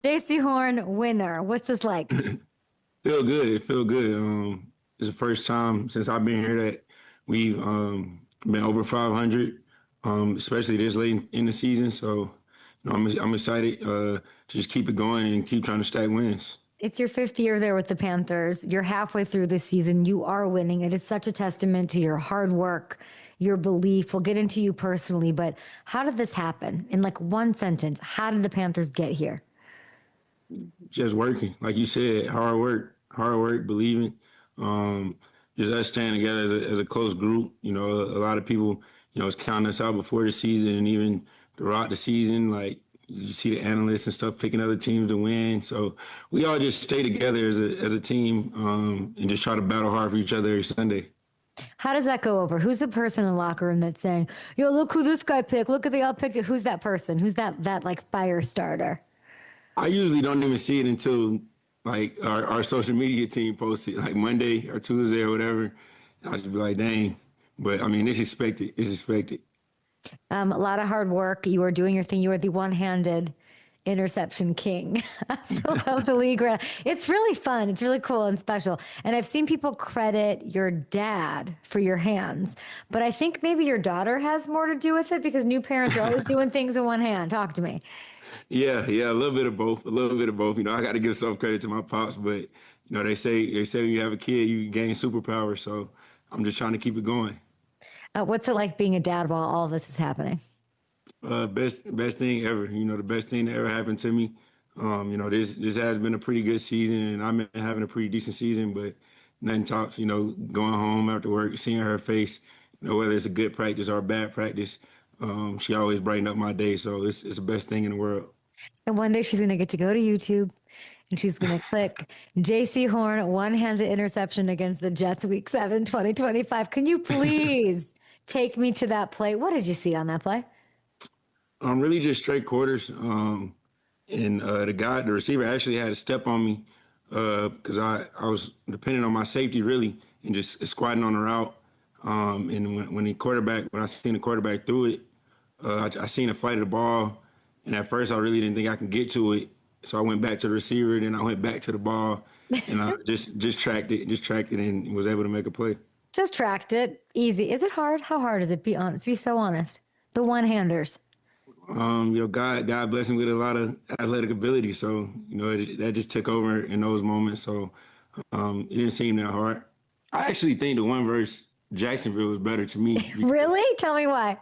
Jaycee Horn, winner. What's this like? Feel good. It feel good. It's the first time since I've been here that we've been over 500, especially this late in the season. So, I'm excited to just keep it going and keep trying to stack wins. It's your fifth year there with the Panthers. You're halfway through this season. You are winning. It is such a testament to your hard work, your belief. We'll get into you personally, but how did this happen? In like one sentence, how did the Panthers get here? Just working, like you said, hard work, believing. Um, just us staying together as a close group. A lot of people, was counting us out before the season and even throughout the season. Like you see the analysts and stuff picking other teams to win. So we all just stay together as a team and just try to battle hard for each other every Sunday. How does that go over? Who's the person in the locker room that's saying, "Yo, look who this guy picked. Look at they all picked it." Who's that person? Who's that like fire starter? I usually don't even see it until like our social media team posts it like Monday or Tuesday or whatever. I'll just be like, dang. But I mean, it's expected. It's expected. A lot of hard work. You are doing your thing. You are the one-handed interception king of the league. It's really fun. It's really cool and special. And I've seen people credit your dad for your hands, but I think maybe your daughter has more to do with it because new parents are always doing things in one hand. Talk to me. Yeah, a little bit of both. A little bit of both. I got to give some credit to my pops, but they say when you have a kid, you gain superpowers. So I'm just trying to keep it going. What's it like being a dad while all of this is happening? Best thing ever. The best thing that ever happened to me. This has been a pretty good season, and I've been having a pretty decent season. But nothing tops, going home after work, seeing her face. Whether it's a good practice or a bad practice, she always brighten up my day. So it's the best thing in the world. And one day she's going to get to go to YouTube and she's going to click Jaycee Horn, one-handed interception against the Jets week 7, 2025. Can you please take me to that play? What did you see on that play? Really just straight quarters. And the receiver actually had a step on me because I was depending on my safety really and just squatting on the route. And when I seen the quarterback threw it, I seen the flight of the ball, and at first I really didn't think I could get to it. So I went back to the receiver, then I went back to the ball, and I just tracked it, and was able to make a play. Just tracked it. Easy. Is it hard? How hard is it? Be honest. Be so honest. The one-handers. God blessed me with a lot of athletic ability, so that just took over in those moments. So it didn't seem that hard. I actually think the one versus Jacksonville was better to me Really? Tell me why.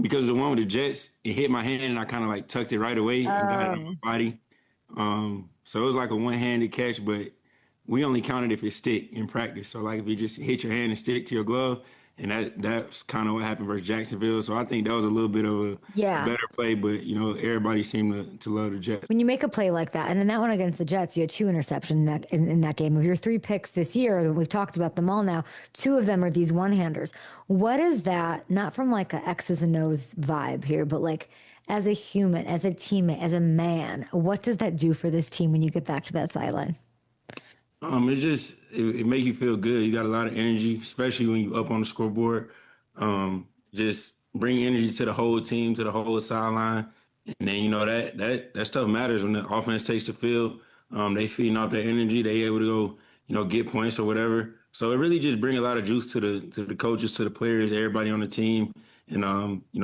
because the one with the Jets, it hit my hand and I kind of like tucked it right away and got it on Um, my body. So it was like a one-handed catch, but we only counted if it stick in practice. So like if it just hit your hand and stick to your glove, and that's kind of what happened versus Jacksonville. So I think that was a little bit of a yeah. better play, but everybody seemed to love the Jets. When you make a play like that, and then that one against the Jets, you had two interceptions in that game. Of your three picks this year, we've talked about them all now. Two of them are these one-handers. What is that? Not from like a X's and O's vibe here, but like as a human, as a teammate, as a man, what does that do for this team when you get back to that sideline? It make you feel good. You got a lot of energy, especially when you up on the scoreboard. Just bring energy to the whole team, to the whole sideline, and then that stuff matters when the offense takes the field. They feeding off their energy. They able to go, get points or whatever. So it really just bring a lot of juice to the coaches, to the players, everybody on the team, and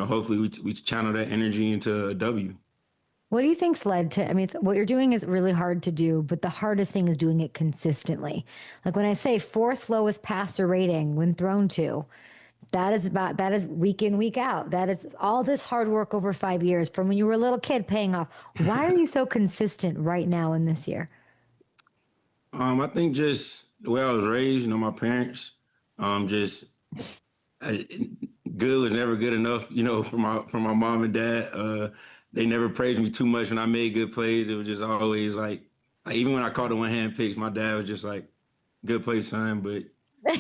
hopefully we channel that energy into a W. What do you think's led to? I mean, what you're doing is really hard to do, but the hardest thing is doing it consistently. Like when I say fourth lowest passer rating when thrown to, that is week in, week out. That is all this hard work over 5 years from when you were a little kid paying off. Why are you so consistent right now in this year? I think just the way I was raised, my parents, just I, good was never good enough, for my mom and dad. They never praised me too much when I made good plays. It was just always like even when I caught the one hand picks, my dad was just like, "Good play, son," but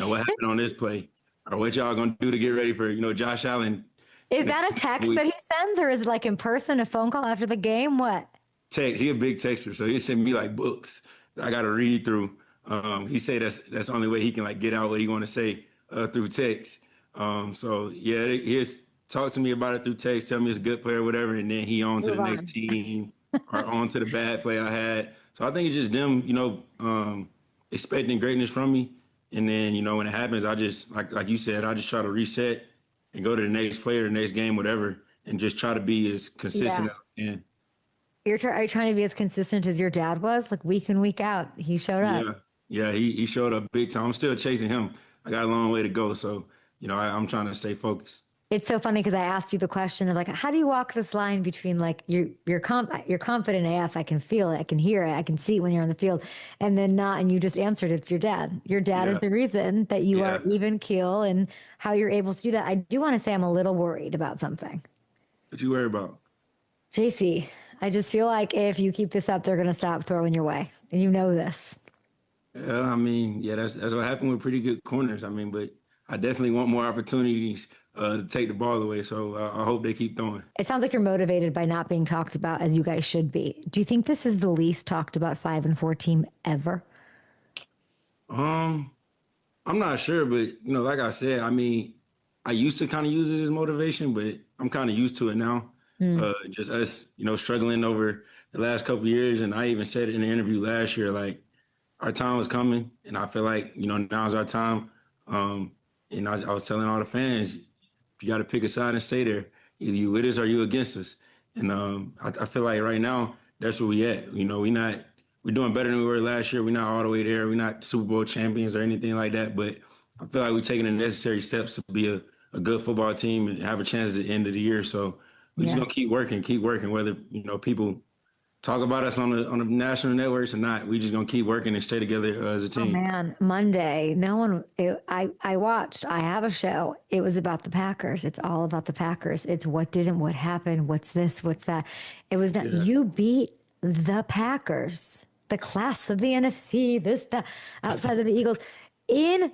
what happened on this play, or what y'all gonna do to get ready for Josh Allen Is next that a text that week? he sends, or is it like in person, a phone call after the game? What? Text. He a big texter, so he sent me like books that I got to read through. He say that's the only way he can like get out what he want to say through text. So yeah, he has talked to me about it through text, tell me he's a good player, whatever, and then he on to Move the next on. team. or on to the bad play I had. So I think it's just them, expecting greatness from me. And then, when it happens, I just, like you said, I just try to reset and go to the next play or the next game, whatever, and just try to be as Yeah. consistent as I can. Are you trying to be as consistent as your dad was, like week in, week out? He showed up. Yeah. Yeah, he showed up big time. I'm still chasing him. I got a long way to go. So, I'm trying to stay focused. It's so funny because I asked you the question of like, how do you walk this line between like you're confident AF, I can feel it, I can hear it, I can see it when you're on the field, and then not, and you just answered it's your dad. Your dad is Yeah. the reason that you are Yeah. even keel and how you're able to do that. I do want to say I'm a little worried about something. What you worry about? JC, I just feel like if you keep this up, they're going to stop throwing your way, and you know this. Yeah, I mean, yeah, that's what happened with pretty good corners. I mean, but I definitely want more opportunities to take the ball away. So I hope they keep throwing. It sounds like you're motivated by not being talked about as you guys should be. Do you think this is the least talked about 5-4 team ever? Um, I'm not sure, but like I said, I mean, I used to kind of use it as motivation, but I'm kind of used to it now. Just us, struggling over the last couple of years, and I even said it in an interview last year, like our time was coming, and I feel like now's our time. Um, and I was telling all the fans, you got to pick a side and stay there. Either you with us or you against us. And I feel like right now that's where we at. We're doing better than we were last year. We're not all the way there. We're not Super Bowl champions or anything like that. But I feel like we're taking the necessary steps to be a good football team and have a chance at the end of the year. So we're just Yeah. gonna keep working, whether people talk about us on the national networks or not. We just gonna keep working and stay together as a Oh team. man, Monday, no one, I watched, I have a show. It was about the Packers. It's all about the Packers. It's what didn't, what happened, what's this, what's that. It was that Yeah, you beat the Packers, the class of the NFC, this, that, outside of the Eagles in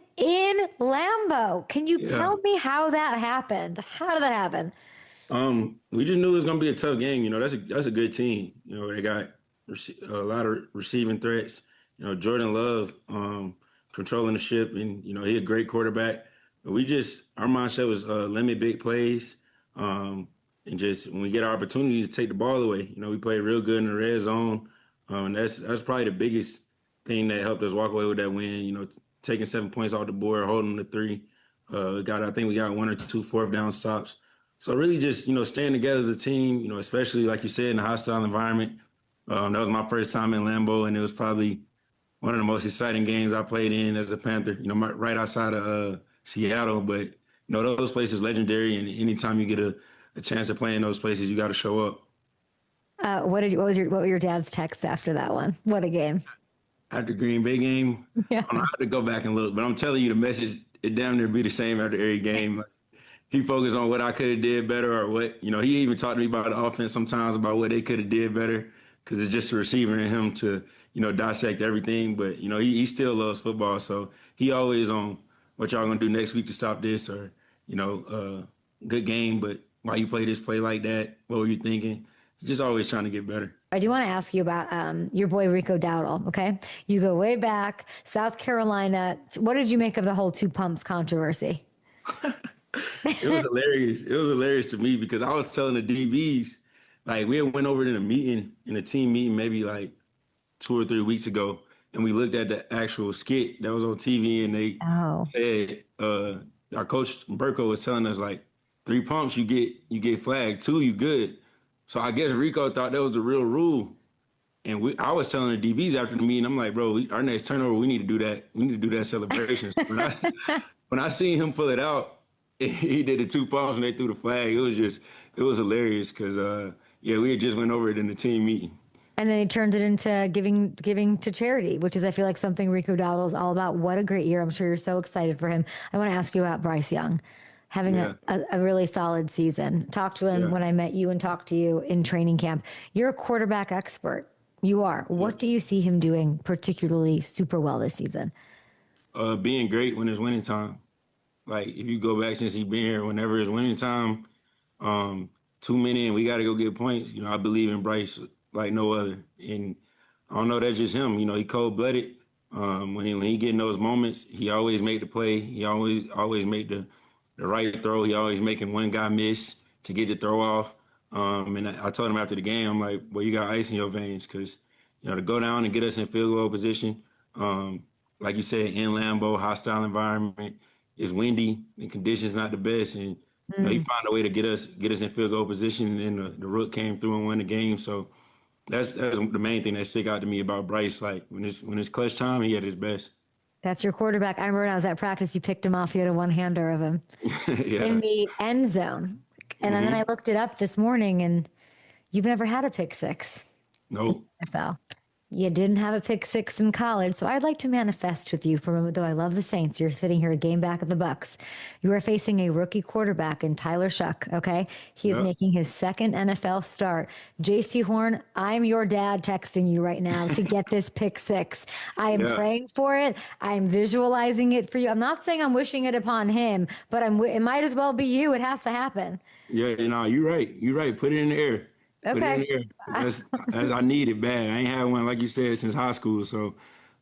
Lambeau. Can you yeah. tell me how that happened? How did that happen? We just knew it was gonna be a tough game. That's a good team. They got a lot of receiving threats. Jordan Love, controlling the ship, and he a great quarterback. But our mindset was limit big plays, and just when we get our opportunities to take the ball away. We played real good in the red zone. And that's probably the biggest thing that helped us walk away with that win. Taking 7 points off the board, holding them to three. I think we got one or two fourth down stops. So really just, staying together as a team, especially like you said, in a hostile environment. That was my first time in Lambeau, and it was probably one of the most exciting games I played in as a Panther, right outside of Seattle. But, those places legendary, and anytime you get a chance to play in those places, you got to show up. What were your dad's texts after that one? What a game. After Green Bay game, Yeah. I don't know how to go back and look, but I'm telling you, the message, it damn near be the same after every game. He focused on what I could have did better or what, he even talked to me about the offense sometimes about what they could have did better because it's just a receiver in him to, dissect everything. But, he still loves football. So he always on what y'all going to do next week to stop this or, good game. But why you play this play like that? What were you thinking? Just always trying to get better. I do want to ask you about your boy Rico Dowdle. Okay, you go way back, South Carolina. What did you make of the whole two pumps controversy? It was hilarious. It was hilarious to me because I was telling the DBs, like we had went over in a meeting, in a team meeting, maybe like 2 or 3 weeks ago, and we looked at the actual skit that was on TV, and they Oh, said our coach Burko was telling us like 3 pumps you get flagged, two you good. So I guess Rico thought that was the real rule, and I was telling the DBs after the meeting, I'm like, bro, our next turnover, we need to do that. We need to do that celebration. So when I seen him pull it out, he did the 2 pumps and they threw the flag. It was hilarious because yeah, we had just went over it in the team meeting. and then he turned it into giving to charity, which is I feel like something Rico Dowdle is all about. What a great year! I'm sure you're so excited for him. I want to ask you about Bryce Young. Having Yeah, a really solid season. Talked to him yeah, when I met you and talked to you in training camp. You're a quarterback expert. You are. yeah. What do you see him doing particularly super well this season? Being great when it's winning time. Like if you go back since he been here, whenever it's winning time, um, 2 minutes and we got to go get points. I believe in Bryce like no other, and I don't know that's just him. He cold blooded. When he get in those moments, he always make the play. He always make the right throw. He always making one guy miss to get the throw off. And I told him after the game, I'm like, well, you got ice in your veins because, to go down and get us in field goal position, like you said, in Lambeau, hostile environment, it's windy, the conditions not the best, and he found a way to get us in field goal position, and then the Rook came through and won the game. So that's the main thing that stick out to me about Bryce. Like when it's clutch time, he at his best. That's your quarterback. I remember when I was at practice, you picked him off. You had a one-hander of him Yeah. in the end zone. And then I looked it up this morning, and you've never had a pick six in Nope. the NFL. You didn't have a pick six in college, so I'd like to manifest with you. For though I love the Saints, you're sitting here a game back of the Bucks. You are facing a rookie quarterback in Tyler Shuck. Okay, he is Yep. making his second NFL start. Jaycee Horn, I'm your dad texting you right now to get this pick six. I am Yeah. praying for it. I'm visualizing it for you. I'm not saying I'm wishing it upon him, but it might as well be you. It has to happen. Yeah, you're right. You're right. Put it in the air. Put it in Okay. the air. That's I need it bad. I ain't had one like you said since high school, so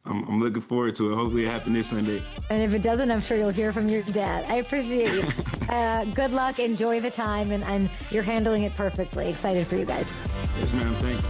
I'm looking forward to it. Hopefully it happens this Sunday. And if it doesn't, I'm sure you'll hear from your dad. I appreciate you. Good luck. Enjoy the time. And you're handling it perfectly. Excited for you guys. Yes, ma'am. Thank you.